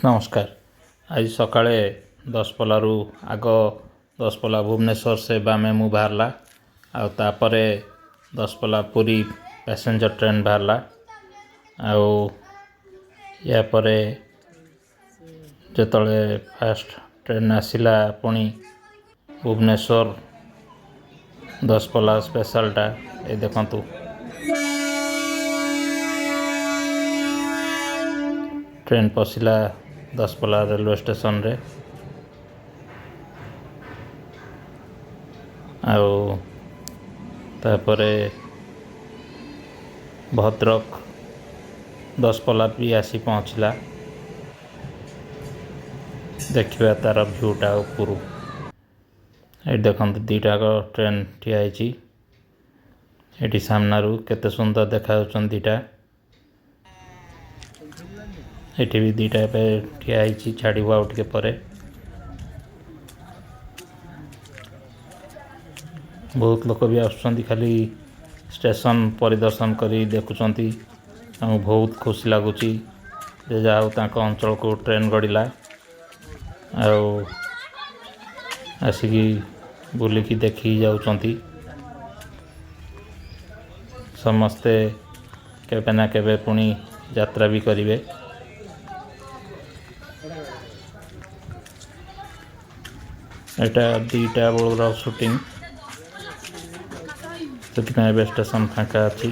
नमस्कार। आज सकाळे दशपल्लारू आग दशपल्ला भुवनेश्वर से बामे मु बाहरला आउे दशपल्ला पुरी पैसेंजर ट्रेन बाहरला आउे जिते फास्ट ट्रेन आसला पुणी भुवनेश्वर दशपल्ला स्पेशलटा ये देखंतु ट्रेन पशिला दशपल्ला रेलवे स्टेशन रे तापरे भद्रक दशपल्ला भी आसी पहुँचला। देखिए तार भ्यूटा उपरू ये देखते दीटाक ट्रेन ठियाई ये सामनारू केते सुंदर देखा दीटा ये भी दीटा ठियाई छाड़ आउ टे पर बहुत लोक भी आसुँच खाली स्टेशन परिदर्शन करी देखुंट बहुत खुशी लगुच जाऊ अंचल को ट्रेन गड़िला आसिकी बुलिकी देखी जाउछंती समस्ते केबे ना केबे पुणी यात्रा भी करिवे। एटा दीटा बेलर शूटिंग से स्टेशन फाँका अच्छी।